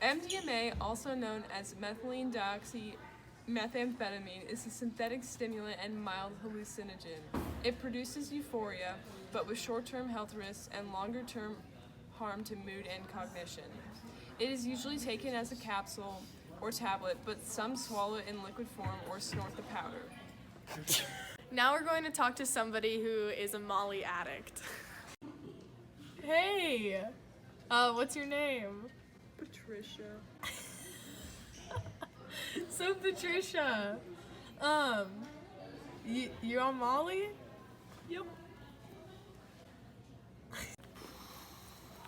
MDMA, also known as methylene dioxymethamphetamine, is a synthetic stimulant and mild hallucinogen. It produces euphoria, but with short-term health risks and longer-term harm to mood and cognition. It is usually taken as a capsule or tablet, but some swallow it in liquid form or snort the powder. Now we're going to talk to somebody who is a Molly addict. Hey! What's your name? Patricia. So Patricia, you on Molly? Yep.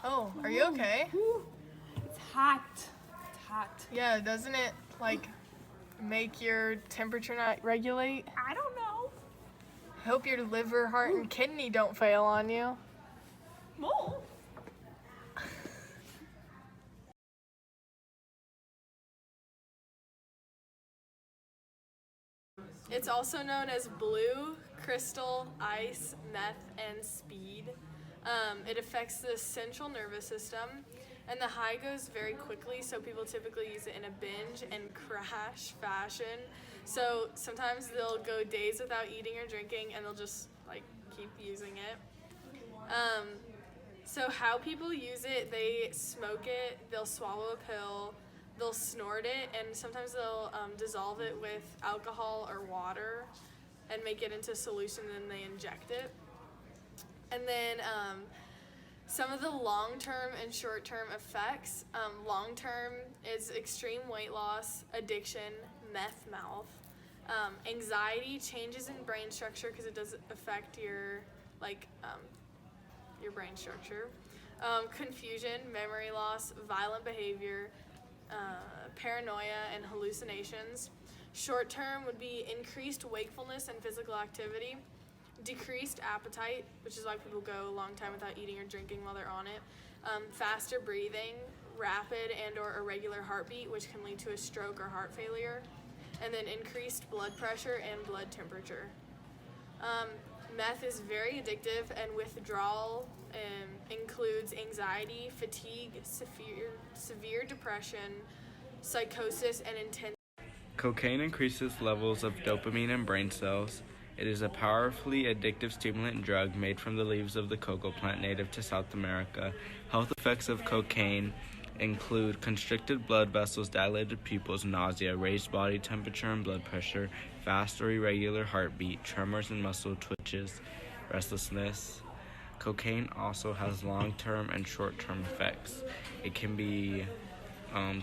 Oh, are you okay? It's hot. It's hot. Yeah, doesn't it make your temperature not regulate? I don't know. Hope your liver, heart, and kidney don't fail on you. Mole. It's also known as blue, crystal, ice, meth, and speed. It affects the central nervous system, and the high goes very quickly, so people typically use it in a binge and crash fashion. So sometimes they'll go days without eating or drinking, and they'll just keep using it. So how people use it, they smoke it, they'll swallow a pill, they'll snort it, and sometimes they'll dissolve it with alcohol or water and make it into solution, and then they inject it. And then some of the long-term and short-term effects. Long-term is extreme weight loss, addiction, meth mouth, anxiety, changes in brain structure because it does affect your brain structure, confusion, memory loss, violent behavior, paranoia, and hallucinations. Short term would be increased wakefulness and physical activity, decreased appetite, which is why people go a long time without eating or drinking while they're on it, faster breathing, rapid and or irregular heartbeat, which can lead to a stroke or heart failure, and then increased blood pressure and blood temperature. Meth is very addictive, and withdrawal includes anxiety, fatigue, severe depression, psychosis, and intense. Cocaine increases levels of dopamine in brain cells. It is a powerfully addictive stimulant drug made from the leaves of the cocoa plant native to South America. Health effects of cocaine include constricted blood vessels, dilated pupils, nausea, raised body temperature and blood pressure, fast or irregular heartbeat, tremors and muscle twitches, restlessness. Cocaine also has long-term and short-term effects. It can be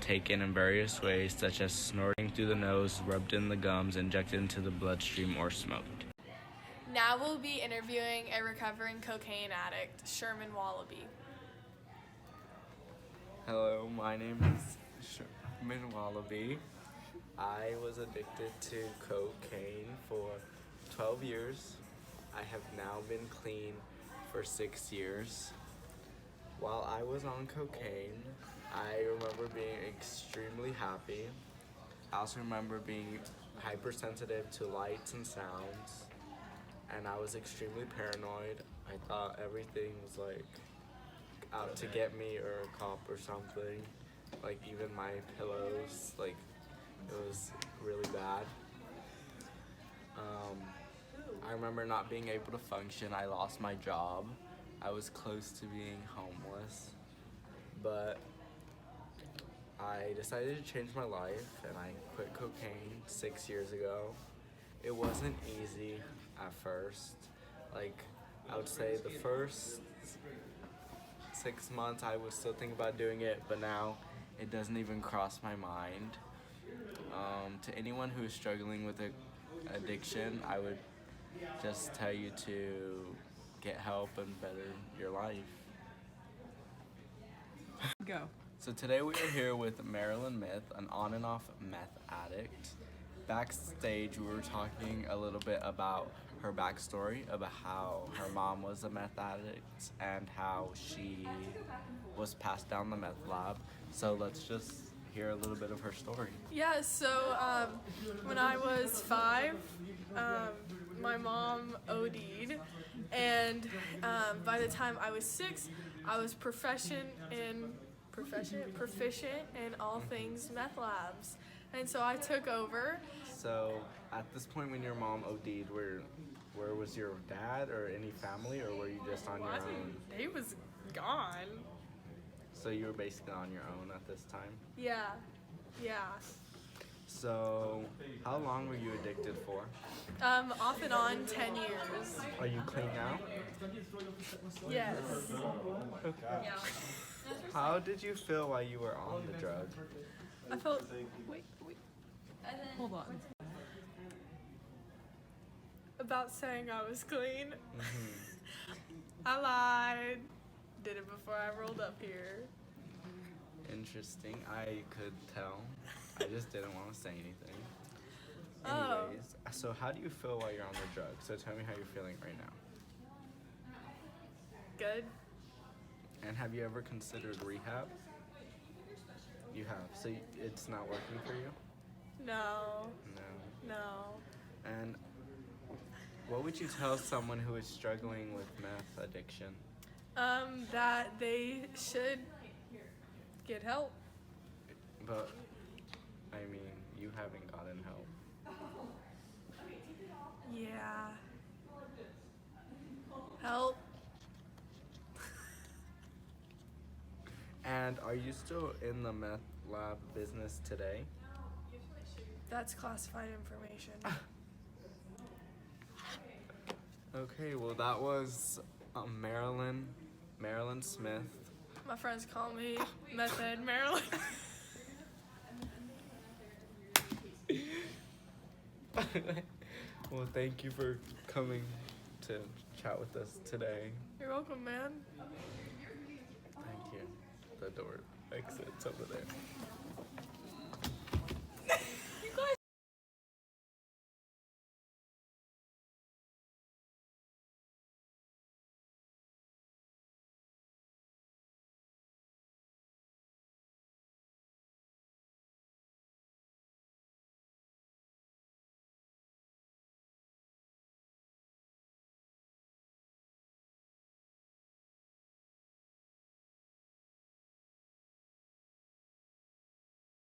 taken in various ways, such as snorting through the nose, rubbed in the gums, injected into the bloodstream, or smoked. Now we'll be interviewing a recovering cocaine addict, Sherman Wallaby. Hello, my name is Sherman Wallaby. I was addicted to cocaine for 12 years. I have now been clean for 6 years. While I was on cocaine, I remember being extremely happy. I also remember being hypersensitive to lights and sounds, and I was extremely paranoid. I thought everything was out to get me, or a cop or something. Even my pillows, it was really bad. I remember not being able to function. I lost my job. I was close to being homeless, but I decided to change my life, and I quit cocaine 6 years ago. It wasn't easy at first. I would say the first 6 months I was still thinking about doing it, but now it doesn't even cross my mind. To anyone who is struggling with addiction, I would just tell you to get help and better your life. Go. So today we are here with Marilyn Myth, an on and off meth addict. Backstage we were talking a little bit about her backstory, about how her mom was a meth addict and how she was passed down the meth lab. So let's just hear a little bit of her story. Yeah, so when I was 5, my mom OD'd, and by the time I was 6, I was proficient in proficient in all things meth labs. And so I took over. So at this point when your mom OD'd, where was your dad or any family, or were you just on your own? He was gone. So you were basically on your own at this time? Yeah. So how long were you addicted for? Off and on 10 years. Are you clean now? Yes. Okay. How did you feel while you were on the drug? I felt. Wait. Hold on. About saying I was clean. Mm-hmm. I lied. Did it before I rolled up here. Interesting. I could tell. I just didn't want to say anything. Oh. Anyways, so how do you feel while you're on the drug? So tell me how you're feeling right now. Good. And have you ever considered rehab? You have. So it's not working for you? No. No. And what would you tell someone who is struggling with meth addiction? That they should get help. But, I mean, you haven't gotten help. Yeah. Help. And are you still in the meth lab business today? That's classified information. Okay, well that was Marilyn Smith. My friends call me Meth Head Marilyn. Well, thank you for coming to chat with us today. You're welcome, man. Thank you. The door exits over there.